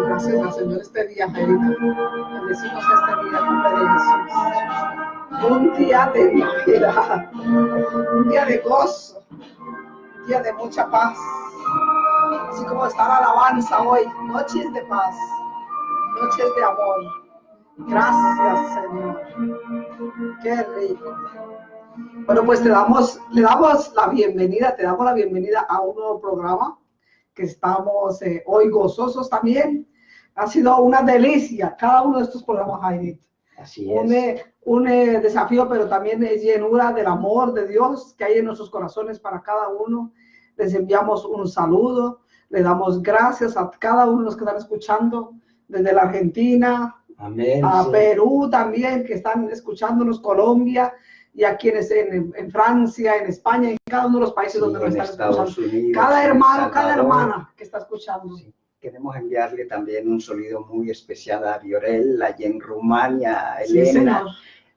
Gracias al Señor este día, Jairita. Bendecimos este día en nombre de Jesús. Un día de Navidad, un día de gozo, un día de mucha paz. Así como está la alabanza hoy, noches de paz, noches de amor. Gracias, Señor. Qué rico. Bueno, pues le damos la bienvenida, te damos la bienvenida a un nuevo programa que estamos hoy gozosos también. Ha sido una delicia cada uno de estos programas, Jairita. Así es. Un desafío, pero también es llenura del amor de Dios que hay en nuestros corazones para cada uno. Les enviamos un saludo, le damos gracias a cada uno de los que están escuchando desde la Argentina, amén, a sí. Perú también, que están escuchándonos, Colombia, y a quienes en Francia, en España, en cada uno de los países, sí, donde nos están Estados escuchando. Unidos, cada hermano, cada hermana que está escuchando. Sí. Queremos enviarle también un saludo muy especial a Viorel, allí en Rumania, a Elena,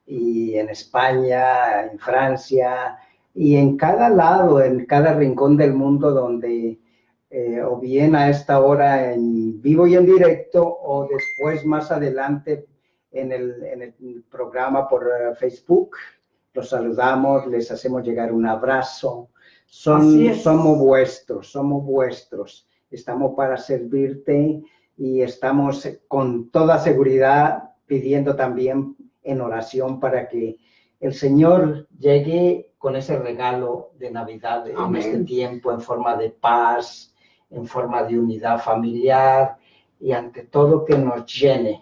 sí, y en España, en Francia, y en cada lado, en cada rincón del mundo donde, o bien a esta hora en vivo y en directo, o después más adelante en el programa por Facebook. Los saludamos, les hacemos llegar un abrazo. Somos vuestros. Estamos para servirte y estamos con toda seguridad pidiendo también en oración para que el Señor llegue con ese regalo de Navidad en este tiempo en forma de paz, en forma de unidad familiar y ante todo que nos llene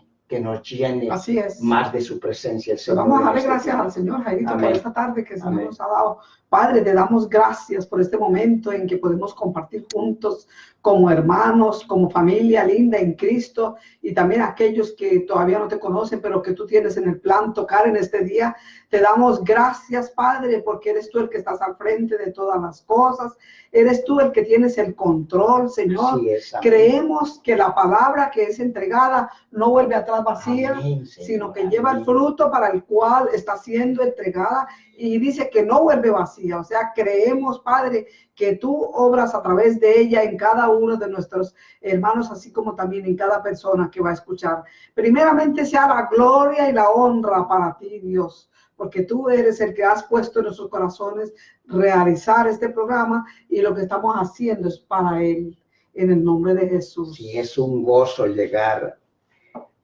más de su presencia. El Señor. Vamos a darle gracias al Señor, Jairito, por esta tarde que el Señor nos ha dado. Padre, te damos gracias por este momento en que podemos compartir juntos como hermanos, como familia linda en Cristo, y también aquellos que todavía no te conocen, pero que tú tienes en el plan tocar en este día. Te damos gracias, Padre, porque eres tú el que estás al frente de todas las cosas. Eres tú el que tienes el control, Señor. Creemos que la palabra que es entregada no vuelve atrás vacía, sino que lleva el fruto para el cual está siendo entregada, y dice que no vuelve vacía. O sea, creemos, Padre, que tú obras a través de ella en cada uno de nuestros hermanos, así como también en cada persona que va a escuchar. Primeramente sea la gloria y la honra para ti, Dios, porque tú eres el que has puesto en nuestros corazones realizar este programa, y lo que estamos haciendo es para Él, en el nombre de Jesús. Sí, es un gozo llegar,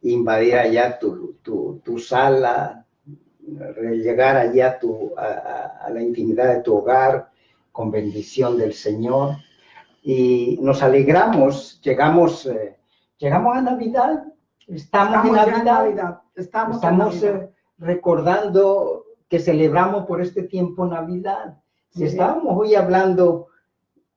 invadir allá tu sala, llegar allá a la intimidad de tu hogar con bendición del Señor, y nos alegramos. Llegamos a Navidad, estamos en Navidad. Estamos recordando que celebramos por este tiempo Navidad. Sí. Estábamos hoy hablando,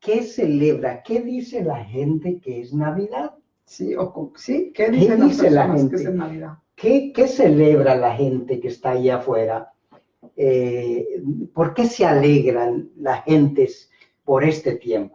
¿qué celebra? ¿Qué dice la gente que es Navidad? Sí, sí. ¿Qué dice la gente que es Navidad? ¿Qué celebra la gente que está ahí afuera? ¿Por qué se alegran las gentes por este tiempo?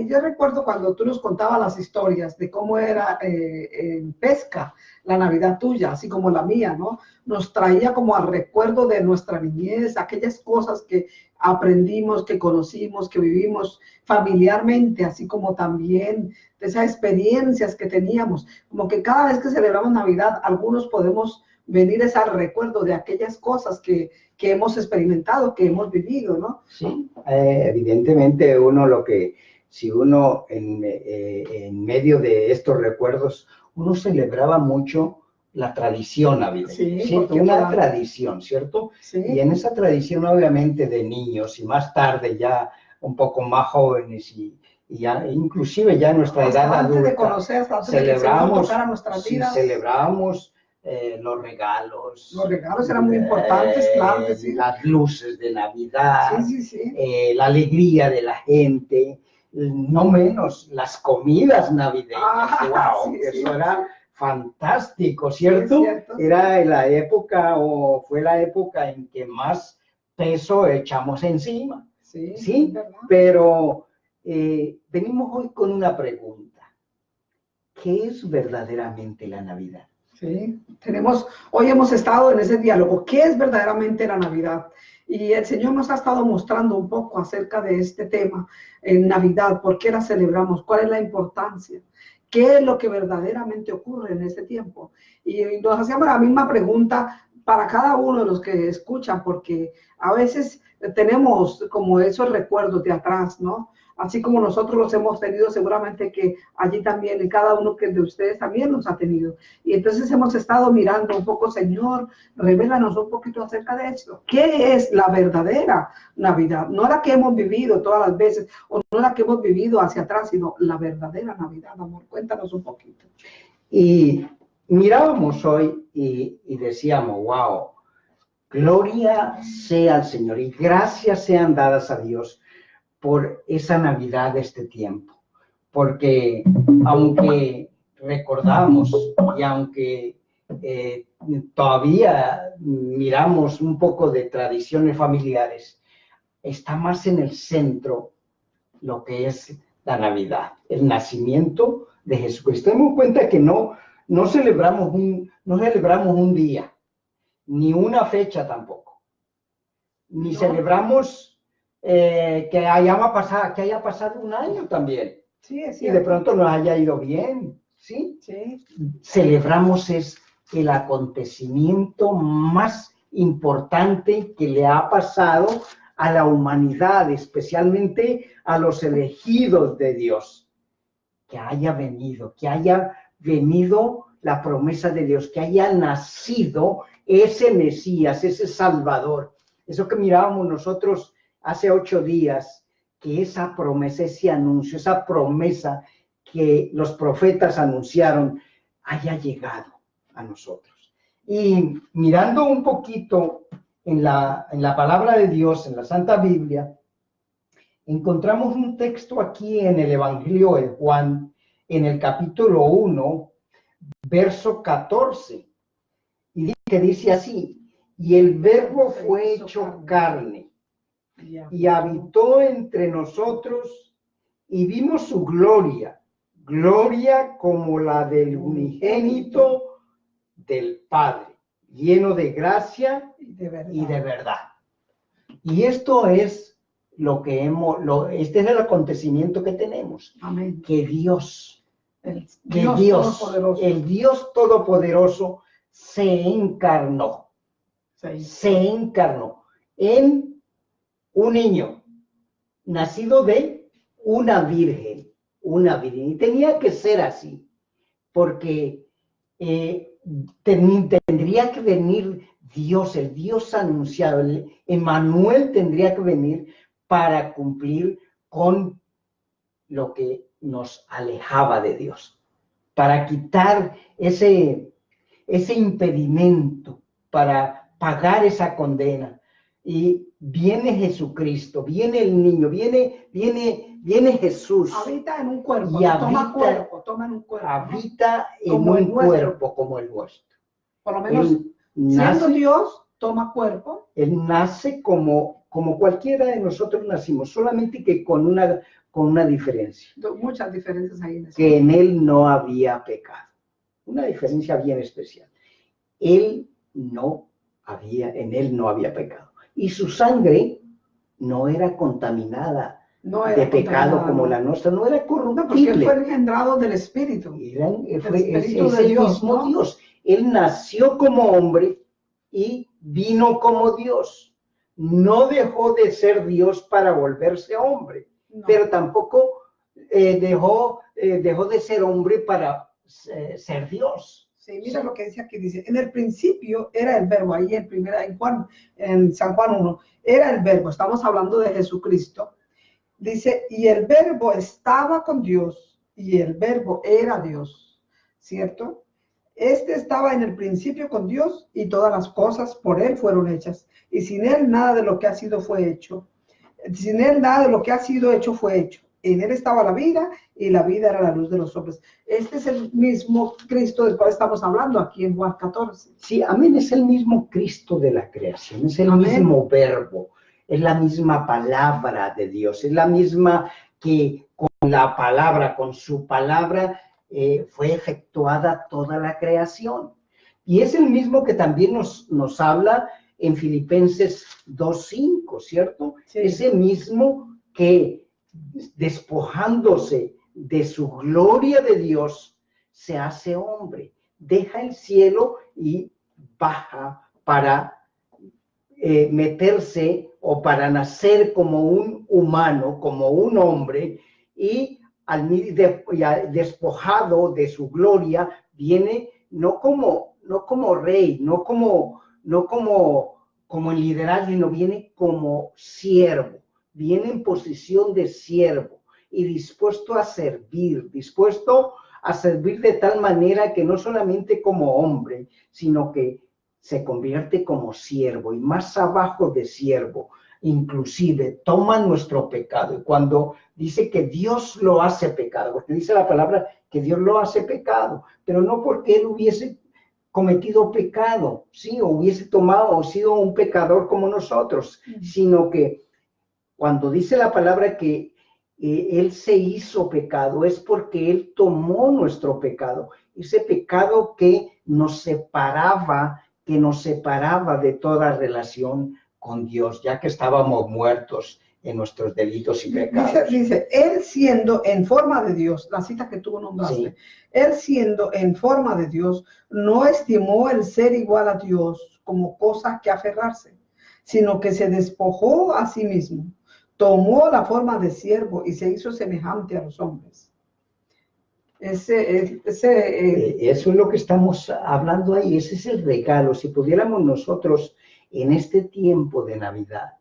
Yo recuerdo cuando tú nos contabas las historias de cómo era en Pesca la Navidad tuya, así como la mía, ¿no? Nos traía como al recuerdo de nuestra niñez, aquellas cosas que aprendimos, que conocimos, que vivimos familiarmente, así como también de esas experiencias que teníamos. Como que cada vez que celebramos Navidad, algunos podemos venir al recuerdo de aquellas cosas que hemos experimentado, que hemos vivido, ¿no? Sí, evidentemente si uno en medio de estos recuerdos, uno celebraba mucho la tradición navideña, sí, una tradición, ¿cierto? Sí. Y en esa tradición, obviamente, de niños, y más tarde ya un poco más jóvenes, y ya, inclusive ya en nuestra edad adulta, antes de conocer, celebrábamos los regalos. Los regalos eran muy importantes, claro que sí. Las luces de Navidad, sí. La alegría de la gente, no menos las comidas navideñas. ¡Wow! Eso era fantástico, ¿cierto? Sí, cierto. Era la época, o fue la época en que más peso echamos encima. Sí, pero venimos hoy con una pregunta. ¿Qué es verdaderamente la Navidad? Sí, hoy hemos estado en ese diálogo. ¿Qué es verdaderamente la Navidad? Y el Señor nos ha estado mostrando un poco acerca de este tema en Navidad. ¿Por qué la celebramos? ¿Cuál es la importancia? qué es lo que verdaderamente ocurre en este tiempo. Y nos hacíamos la misma pregunta para cada uno de los que escuchan, porque a veces tenemos como esos recuerdos de atrás, ¿no? Así como nosotros los hemos tenido, seguramente que allí también, y cada uno que de ustedes también los ha tenido. Y entonces hemos estado mirando un poco, Señor, revélanos un poquito acerca de esto. ¿Qué es la verdadera Navidad? No la que hemos vivido todas las veces, o no la que hemos vivido hacia atrás, sino la verdadera Navidad, amor. Cuéntanos un poquito. Y mirábamos hoy y decíamos, wow, gloria sea al Señor y gracias sean dadas a Dios por esa Navidad de este tiempo. Porque aunque recordamos y aunque todavía miramos un poco de tradiciones familiares, está más en el centro lo que es la Navidad, el nacimiento de Jesucristo. Tenemos en cuenta que no celebramos un día, ni una fecha tampoco, ni celebramos que haya pasado un año también. Sí, es y de pronto nos haya ido bien, ¿sí? Sí. Celebramos es el acontecimiento más importante que le ha pasado a la humanidad, especialmente a los elegidos de Dios. Que haya venido la promesa de Dios, que haya nacido ese Mesías, ese Salvador. Eso que mirábamos nosotros hace 8 días, que esa promesa, ese anuncio, esa promesa que los profetas anunciaron, haya llegado a nosotros. Y mirando un poquito en la palabra de Dios, en la Santa Biblia, encontramos un texto aquí en el Evangelio de Juan, en el capítulo 1, verso 14, que dice así: y el Verbo fue hecho carne, y habitó entre nosotros, y vimos su gloria, gloria como la del unigénito del Padre, lleno de gracia y de verdad. Y esto es este es el acontecimiento que tenemos. Amén. Que Dios, el Dios Todopoderoso se encarnó. Se encarnó en un niño nacido de una virgen. Y tenía que ser así, porque tendría que venir Dios, el Dios anunciado, el Emmanuel tendría que venir para cumplir con lo que nos alejaba de Dios, para quitar ese impedimento, para pagar esa condena. Y viene Jesucristo, viene el niño, viene Jesús. Habita en un cuerpo, y toma en un cuerpo. Habita en un cuerpo como el nuestro. Por lo menos, siendo Dios, toma cuerpo. Él nace como cualquiera de nosotros nacimos, solamente que con una diferencia. Muchas diferencias ahí en eso. Que en él no había pecado. Una diferencia bien especial. En él no había pecado. Y su sangre no era contaminada de pecado como la nuestra, no era corruptible. Porque él fue engendrado del Espíritu. Fue ese mismo Dios. Él nació como hombre y vino como Dios. No dejó de ser Dios para volverse hombre, pero tampoco dejó de ser hombre para ser Dios. Sí, mira lo que dice aquí, dice, en el principio era el Verbo, ahí en San Juan 1, era el Verbo, estamos hablando de Jesucristo. Dice, y el Verbo estaba con Dios, y el Verbo era Dios, ¿cierto? Este estaba en el principio con Dios, y todas las cosas por él fueron hechas, y sin él nada de lo que ha sido fue hecho. Sin él nada de lo que ha sido hecho fue hecho. En él estaba la vida, y la vida era la luz de los hombres. Este es el mismo Cristo del cual estamos hablando aquí en Juan 14. Sí, amén, es el mismo Cristo de la creación, es el mismo Verbo, es la misma palabra de Dios, es la misma que con la palabra, con su palabra, fue efectuada toda la creación. Y es el mismo que también nos habla en Filipenses 2:5, ¿cierto? Sí. Ese mismo que despojándose de su gloria de Dios, se hace hombre, deja el cielo y baja para meterse o para nacer como un humano, como un hombre, y despojado de su gloria, viene no como rey, no como en liderazgo, sino viene como siervo, viene en posición de siervo y dispuesto a servir de tal manera que no solamente como hombre, sino que se convierte como siervo y más abajo de siervo, inclusive toma nuestro pecado. Y cuando dice que Dios lo hace pecado, porque dice la palabra que Dios lo hace pecado, pero no porque Él hubiese cometido pecado, ¿sí? O hubiese tomado o sido un pecador como nosotros, sino que cuando dice la palabra que Él se hizo pecado, es porque Él tomó nuestro pecado, ese pecado que nos separaba de toda relación con Dios, ya que estábamos muertos en nuestros delitos y pecados. Dice, Él siendo en forma de Dios, la cita que tú nombraste, sí. Él siendo en forma de Dios, no estimó el ser igual a Dios como cosa que aferrarse, sino que se despojó a sí mismo, tomó la forma de siervo y se hizo semejante a los hombres. Eso es lo que estamos hablando ahí, ese es el regalo. Si pudiéramos nosotros en este tiempo de Navidad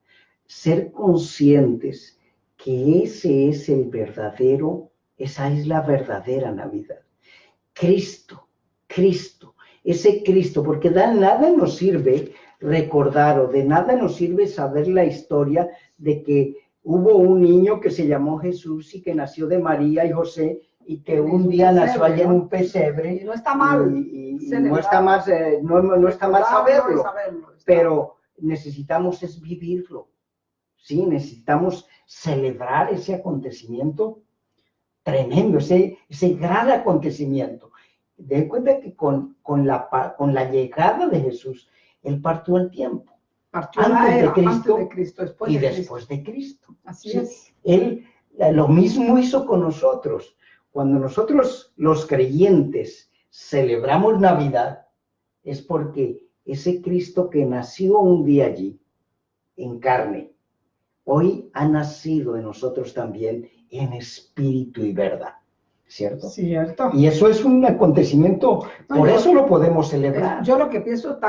ser conscientes que ese es esa es la verdadera Navidad. Cristo, ese Cristo, porque de nada nos sirve recordar o de nada nos sirve saber la historia de que hubo un niño que se llamó Jesús y que nació de María y José y que un día nació allá en un pesebre. Y no está mal. Y no está mal, no está mal saberlo, pero necesitamos es vivirlo. Sí, necesitamos celebrar ese acontecimiento tremendo, ese gran acontecimiento. Den cuenta que con la llegada de Jesús, Él partió el tiempo. Antes de Cristo y después de Cristo. Así es. Él lo mismo hizo con nosotros. Cuando nosotros, los creyentes, celebramos Navidad, es porque ese Cristo que nació un día allí, en carne, hoy ha nacido en nosotros también en espíritu y verdad. ¿Cierto? Cierto. Y eso es un acontecimiento, por eso lo podemos celebrar. Yo lo que pienso,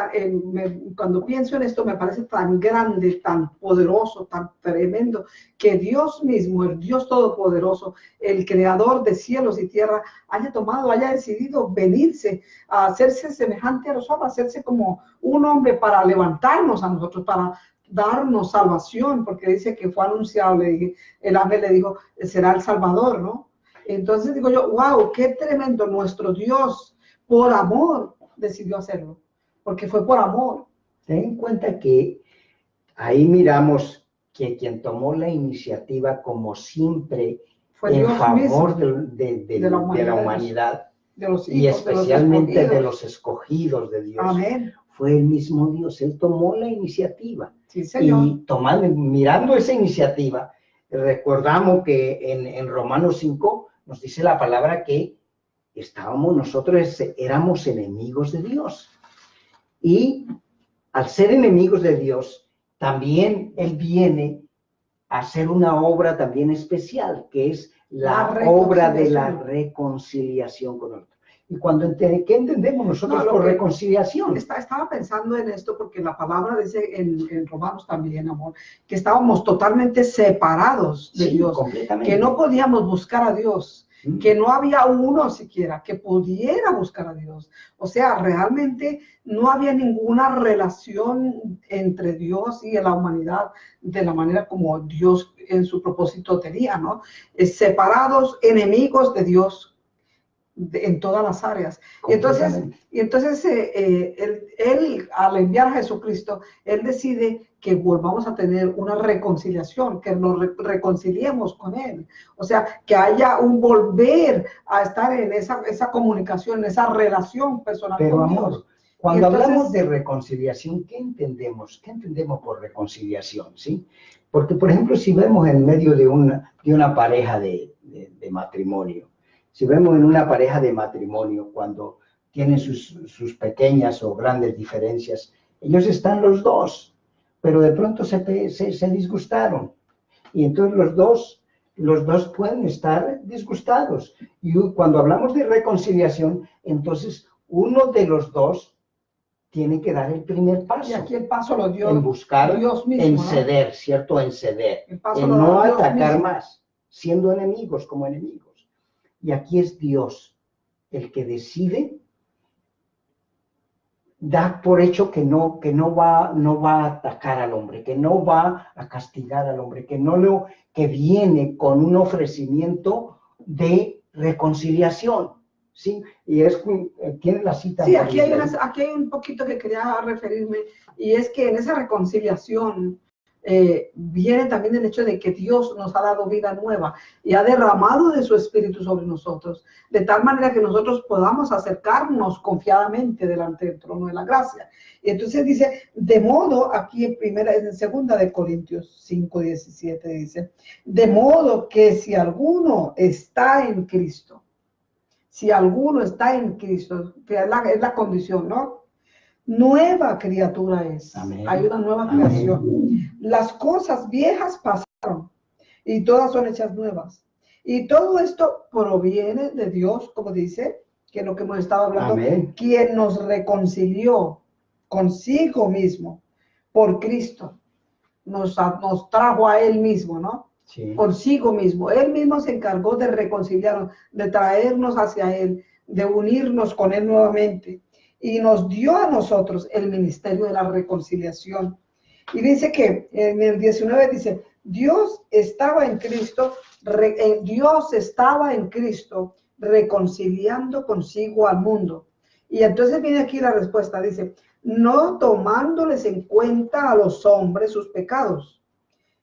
cuando pienso en esto, me parece tan grande, tan poderoso, tan tremendo, que Dios mismo, el Dios Todopoderoso, el Creador de cielos y tierra, haya decidido venirse a hacerse semejante a los hombres, hacerse como un hombre para levantarnos a nosotros, para darnos salvación, porque dice que fue anunciado, el ángel le dijo, será el Salvador, ¿no? Entonces digo yo, wow, qué tremendo, nuestro Dios, por amor, decidió hacerlo, porque fue por amor. Ten en cuenta que ahí miramos que quien tomó la iniciativa, como siempre, fue en favor de la humanidad, de los hijos, y especialmente de los escogidos de Dios. Amén. Fue el mismo Dios, Él tomó la iniciativa. Sí, Señor. Y mirando esa iniciativa, recordamos que en Romanos 5 nos dice la palabra que nosotros éramos enemigos de Dios. Y al ser enemigos de Dios, también Él viene a hacer una obra también especial, que es la obra de la reconciliación con otro. Y ¿qué entendemos nosotros por reconciliación? Estaba pensando en esto porque la palabra dice en Romanos también, amor, que estábamos totalmente separados de Dios, que no podíamos buscar a Dios, que no había uno siquiera que pudiera buscar a Dios. O sea, realmente no había ninguna relación entre Dios y la humanidad de la manera como Dios en su propósito tenía, ¿no? Separados, enemigos de Dios, en todas las áreas. Y entonces él, al enviar a Jesucristo, Él decide que volvamos a tener una reconciliación, que nos reconciliemos con Él. O sea, que haya un volver a estar en esa comunicación, en esa relación personal con Dios. Amor, cuando hablamos de reconciliación, ¿qué entendemos? ¿Qué entendemos por reconciliación? ¿Sí? Porque, por ejemplo, si vemos en medio de una pareja de matrimonio, si vemos en una pareja de matrimonio, cuando tienen sus pequeñas o grandes diferencias, ellos están los dos, pero de pronto se disgustaron. Y entonces los dos pueden estar disgustados. Y cuando hablamos de reconciliación, entonces uno de los dos tiene que dar el primer paso. Y aquí el paso lo dio en buscar, Dios mismo, en ¿no? ceder, ¿cierto? En ceder, en no atacar más, siendo enemigos como enemigos. Y aquí es Dios el que decide, da por hecho que no va a atacar al hombre, que no va a castigar al hombre, que viene con un ofrecimiento de reconciliación. ¿Sí? Y tiene la cita. Sí, aquí hay un poquito que quería referirme, y es que en esa reconciliación viene también el hecho de que Dios nos ha dado vida nueva y ha derramado de su Espíritu sobre nosotros, de tal manera que nosotros podamos acercarnos confiadamente delante del trono de la gracia. Y entonces dice, de modo, aquí en segunda de Corintios 5:17 dice, de modo que si alguno está en Cristo, si alguno está en Cristo, que es la condición, ¿no? Nueva criatura es. Amén. Hay una nueva creación. Amén. Las cosas viejas pasaron y todas son hechas nuevas. Y todo esto proviene de Dios, como dice, que es lo que hemos estado hablando, Amén. Quien nos reconcilió consigo mismo por Cristo. Nos trajo a Él mismo, ¿no? Sí. Consigo mismo. Él mismo se encargó de reconciliarnos, de traernos hacia Él, de unirnos con Él nuevamente. Y nos dio a nosotros el ministerio de la reconciliación. Y dice que en el 19 dice, Dios estaba en Cristo reconciliando consigo al mundo. Y entonces viene aquí la respuesta, dice, no tomándoles en cuenta a los hombres sus pecados.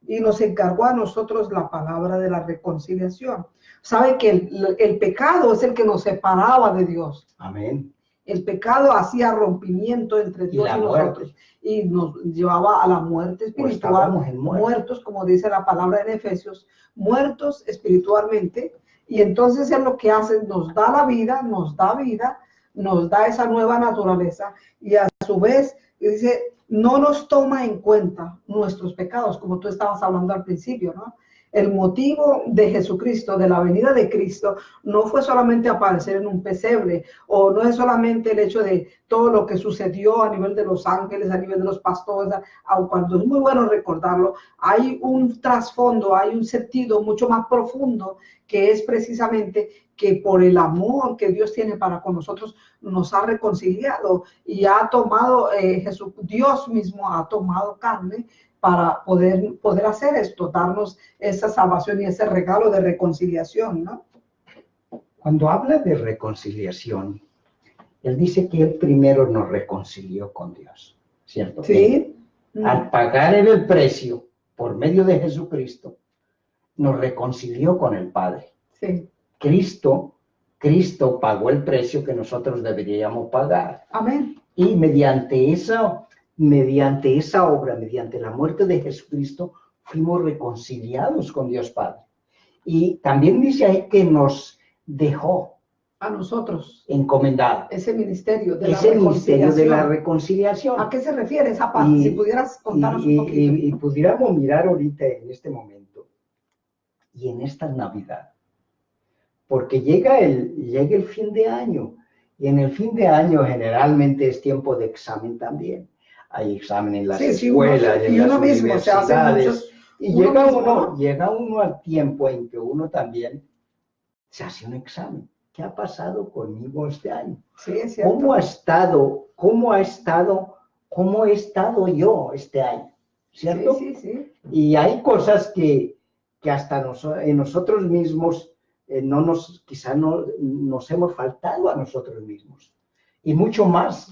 Y nos encargó a nosotros la palabra de la reconciliación. Sabe que el pecado es el que nos separaba de Dios. Amén. El pecado hacía rompimiento entre Dios y nosotros y nos llevaba a la muerte espiritual, muertos, como dice la palabra en Efesios, muertos espiritualmente. Y entonces es lo que hace, nos da la vida, nos da esa nueva naturaleza y a su vez dice, no nos toma en cuenta nuestros pecados, como tú estabas hablando al principio, ¿no? El motivo de Jesucristo, de la venida de Cristo, no fue solamente aparecer en un pesebre, o no es solamente el hecho de todo lo que sucedió a nivel de los ángeles, a nivel de los pastores, aun cuando es muy bueno recordarlo, hay un trasfondo, hay un sentido mucho más profundo, que es precisamente que por el amor que Dios tiene para con nosotros, nos ha reconciliado y ha tomado, Dios mismo ha tomado carne, para poder hacer esto, darnos esa salvación y ese regalo de reconciliación, ¿no? Cuando habla de reconciliación, Él dice que Él primero nos reconcilió con Dios, ¿cierto? Sí. Al pagar el precio por medio de Jesucristo, nos reconcilió con el Padre. Sí. Cristo pagó el precio que nosotros deberíamos pagar. Amén. Y mediante esa obra, mediante la muerte de Jesucristo, fuimos reconciliados con Dios Padre. Y también dice ahí que nos dejó a nosotros encomendado ese ministerio de la reconciliación. ¿A qué se refiere esa parte? Si pudieras contarnos un poquito. Y pudiéramos mirar ahorita en este momento y en esta Navidad, porque llega el fin de año, y en el fin de año generalmente es tiempo de examen también. Hay examen en las escuelas, en las universidades, y llega uno al tiempo en que uno también se hace un examen. ¿Qué ha pasado conmigo este año? Sí, es cierto. ¿Cómo he estado yo este año? ¿Cierto? Sí. Y hay cosas que hasta en nosotros mismos quizá no nos hemos faltado a nosotros mismos. Y mucho más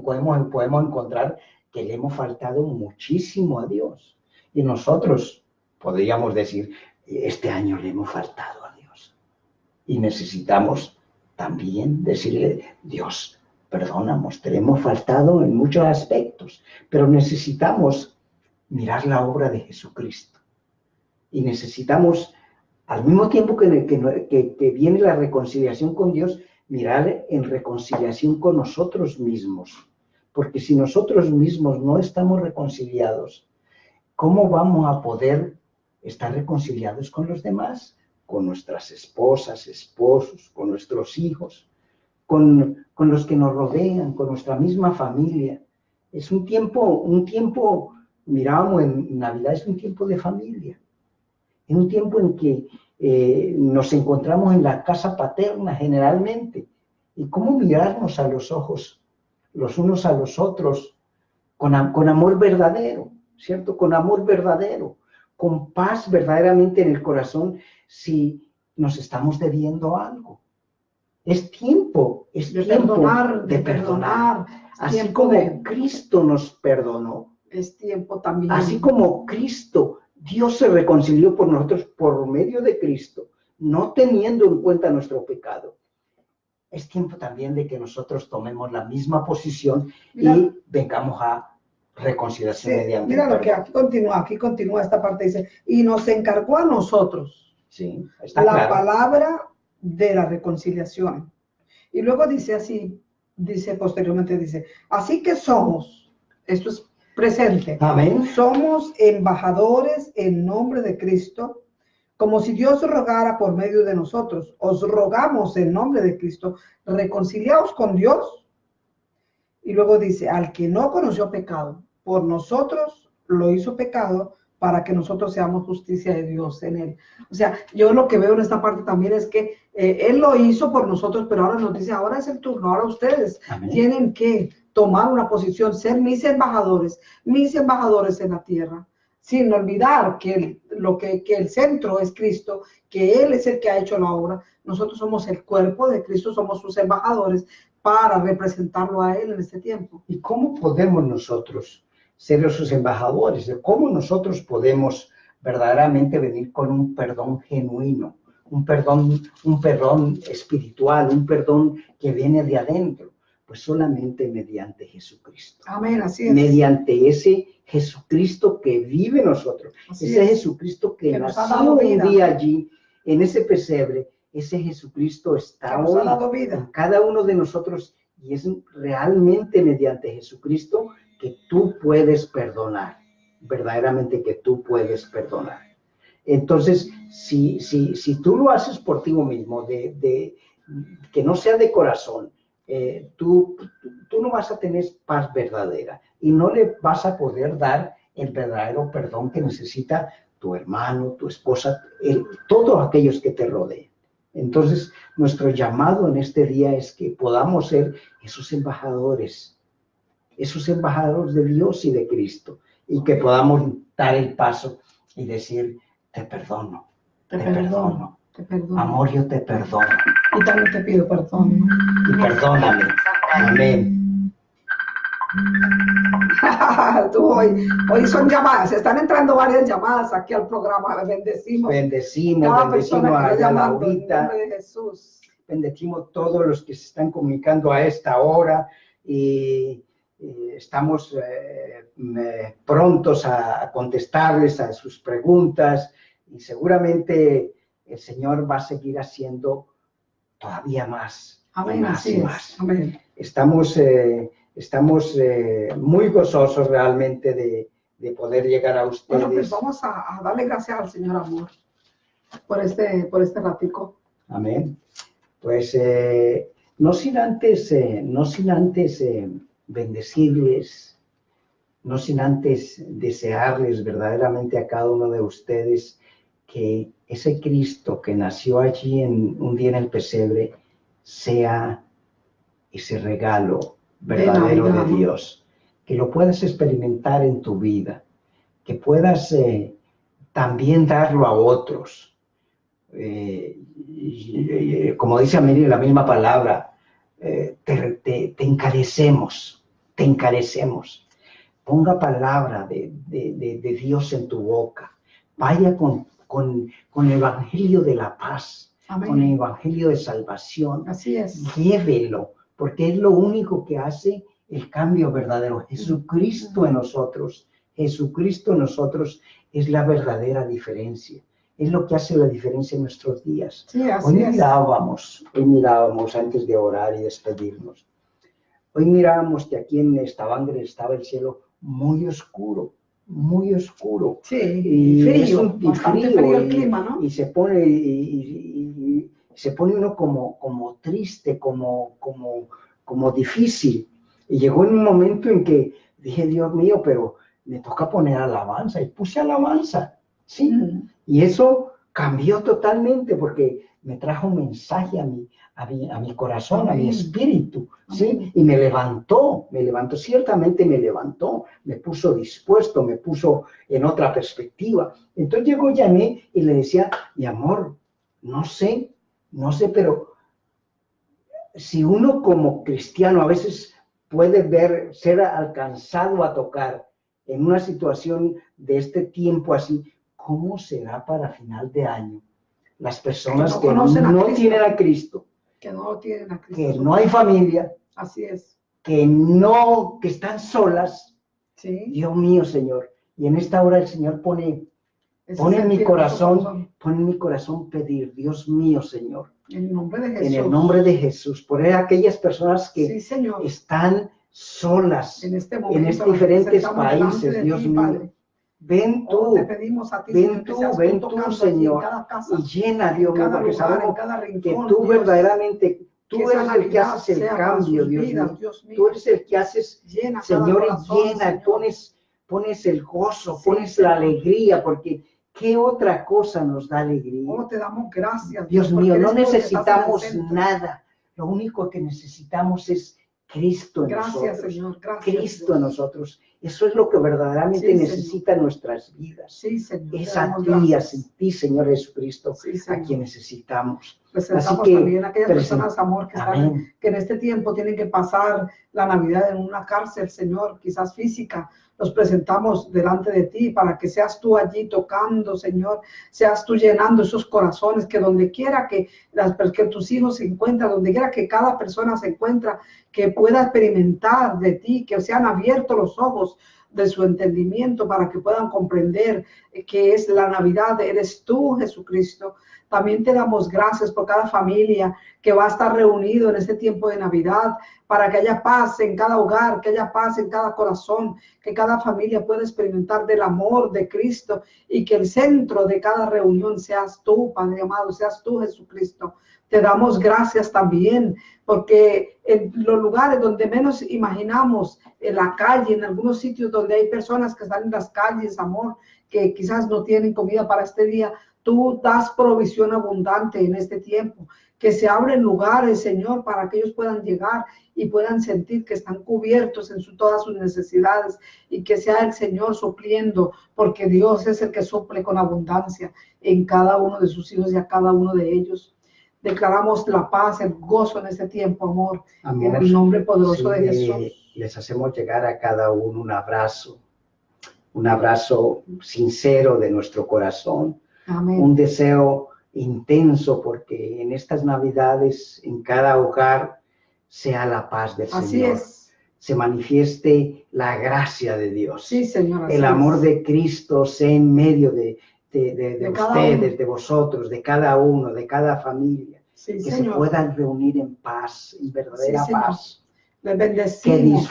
podemos encontrar que le hemos faltado muchísimo a Dios. Y nosotros podríamos decir, este año le hemos faltado a Dios. Y necesitamos también decirle, Dios, perdónanos, te hemos faltado en muchos aspectos, pero necesitamos mirar la obra de Jesucristo. Y necesitamos, al mismo tiempo que viene la reconciliación con Dios, mirar en reconciliación con nosotros mismos. Porque si nosotros mismos no estamos reconciliados, ¿cómo vamos a poder estar reconciliados con los demás? Con nuestras esposas, esposos, con nuestros hijos, con los que nos rodean, con nuestra misma familia. Es un tiempo, mirábamos en Navidad, es un tiempo de familia. Es un tiempo en que nos encontramos en la casa paterna generalmente. ¿Y cómo mirarnos a los ojos los unos a los otros con amor verdadero, ¿cierto? Con amor verdadero, con paz verdaderamente en el corazón si nos estamos debiendo algo. Es tiempo de perdonar. Así como Cristo nos perdonó. Es tiempo también. Así como Cristo, Dios se reconcilió por nosotros por medio de Cristo, no teniendo en cuenta nuestro pecado. Es tiempo también de que nosotros tomemos la misma posición y vengamos a reconciliación mediante. Mira lo que aquí continúa esta parte, dice, y nos encargó a nosotros la palabra de la reconciliación. Y luego dice así, posteriormente dice, así que somos, esto es presente, amén, somos embajadores en nombre de Cristo, como si Dios rogara por medio de nosotros. Os rogamos en nombre de Cristo, reconciliaos con Dios. Y luego dice, al que no conoció pecado, por nosotros lo hizo pecado, para que nosotros seamos justicia de Dios en él. O sea, yo lo que veo en esta parte también es que él lo hizo por nosotros, pero ahora nos dice, ahora es el turno, ahora ustedes tienen que tomar una posición, ser mis embajadores en la tierra, sin olvidar que el centro es Cristo, que Él es el que ha hecho la obra. Nosotros somos el cuerpo de Cristo, somos sus embajadores para representarlo a Él en este tiempo. ¿Y cómo podemos nosotros ser sus embajadores? ¿Cómo nosotros podemos verdaderamente venir con un perdón genuino, un perdón espiritual, un perdón que viene de adentro? Pues solamente mediante Jesucristo. Amén, así es. Mediante ese Jesucristo que vive en nosotros, ese Jesucristo que nació un día allí, en ese pesebre, ese Jesucristo está hoy en cada uno de nosotros, y es realmente mediante Jesucristo que tú puedes perdonar, verdaderamente que tú puedes perdonar. Entonces, si tú lo haces por ti mismo, que no sea de corazón, tú no vas a tener paz verdadera y no le vas a poder dar el verdadero perdón que necesita tu hermano, tu esposa, todos aquellos que te rodeen. Entonces, nuestro llamado en este día es que podamos ser esos embajadores de Dios y de Cristo, y que podamos dar el paso y decir, te perdono, te perdono. Amor, yo te perdono. Y también te pido perdón. Y perdóname. Amén. Hoy son llamadas, están entrando varias llamadas aquí al programa. Bendecimos a Laurita. En de Jesús. Bendecimos todos los que se están comunicando a esta hora y estamos prontos a contestarles a sus preguntas, y seguramente el Señor va a seguir haciendo todavía más. Amén, más y más. Amén. Estamos muy gozosos realmente de poder llegar a ustedes. Bueno, pues vamos a darle gracias al Señor, amor, por este ratico. Amén. Pues no sin antes bendecirles, no sin antes desearles verdaderamente a cada uno de ustedes que ese Cristo que nació allí un día en el pesebre sea ese regalo verdadero de Dios, que lo puedas experimentar en tu vida, que puedas también darlo a otros. Como dice Amelia la misma palabra, te encarecemos. Ponga palabra de Dios en tu boca. Vaya con el evangelio de la paz. Amén. Con el evangelio de salvación. Así es. Llévelo, porque es lo único que hace el cambio verdadero. Jesucristo en nosotros Jesucristo en nosotros es la verdadera diferencia. Es lo que hace la diferencia en nuestros días. Sí, hoy mirábamos antes de orar y despedirnos. Hoy mirábamos que aquí en Stavanger estaba el cielo muy oscuro, muy oscuro. Sí, y frío, bastante frío el clima, ¿no? Y se pone, se pone uno como triste, como difícil. Y llegó en un momento en que dije, Dios mío, pero me toca poner alabanza. Y puse alabanza, ¿sí? Y eso cambió totalmente porque me trajo un mensaje a mi corazón, a mi espíritu, ¿sí? Y me levantó, ciertamente me levantó, me puso dispuesto, me puso en otra perspectiva. Entonces llegó Janet y le decía, mi amor, no sé, pero si uno como cristiano a veces puede ser alcanzado a tocar en una situación de este tiempo así, ¿cómo será para final de año? Las personas que no tienen a Cristo, que no hay familia, así es, que están solas. ¿Sí? Dios mío, Señor. Y en esta hora el Señor pone en mi corazón pedir, Dios mío, Señor. En el nombre de Jesús. En el nombre de Jesús. Por aquellas personas que están solas en estos diferentes países, Dios mío. Padre. Ven tú, te pedimos a ti, ven tú, Señor, y llena, Dios mío, porque sabemos que tú verdaderamente, tú eres el que haces el cambio, Dios mío. Tú eres el que haces, Señor, y llena, pones el gozo, pones la alegría, porque ¿qué otra cosa nos da alegría? Te damos gracias. Dios mío, no necesitamos nada, lo único que necesitamos es Cristo en nosotros. Señor, Cristo en nosotros. Eso es lo que verdaderamente necesita nuestras vidas. Sí, Señor. Es a ti, ti, Señor Jesucristo, a quien necesitamos. Presentamos Así que, también a aquellas personas, amor, que en este tiempo tienen que pasar la Navidad en una cárcel, Señor, quizás física. Los presentamos delante de ti para que seas tú allí tocando, Señor, seas tú llenando esos corazones, que donde quiera que tus hijos se encuentran, donde quiera que cada persona se encuentra, que pueda experimentar de ti, que sean abiertos los ojos de su entendimiento para que puedan comprender que es la Navidad, eres tú, Jesucristo. También te damos gracias por cada familia que va a estar reunido en este tiempo de Navidad, para que haya paz en cada hogar, que haya paz en cada corazón, que cada familia pueda experimentar del amor de Cristo y que el centro de cada reunión seas tú, Padre amado, seas tú, Jesucristo. Te damos gracias también porque en los lugares donde menos imaginamos, en la calle, en algunos sitios donde hay personas que están en las calles, amor, que quizás no tienen comida para este día, tú das provisión abundante en este tiempo, que se abren lugares, Señor, para que ellos puedan llegar y puedan sentir que están cubiertos en todas sus necesidades y que sea el Señor supliendo, porque Dios es el que suple con abundancia en cada uno de sus hijos y a cada uno de ellos. Declaramos la paz, el gozo en este tiempo, amor, en el nombre poderoso de Jesús. Les hacemos llegar a cada uno un abrazo sincero de nuestro corazón. Amén. Un deseo intenso porque en estas Navidades, en cada hogar, sea la paz del Así Señor. Es. Se manifieste la gracia de Dios. Sí, Señor. El amor de Cristo sea en medio de ustedes, de vosotros, de cada uno, de cada familia. Sí, que Señor. Se puedan reunir en paz, en verdadera paz. Les bendecimos.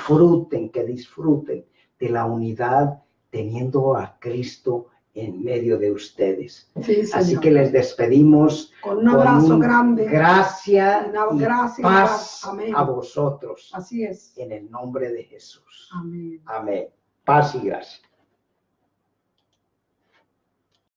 Que disfruten de la unidad teniendo a Cristo en medio de ustedes. Sí, así que les despedimos con un abrazo grande. Gracias y paz a vosotros. Así es. En el nombre de Jesús. Amén. Amén. Paz y gracia.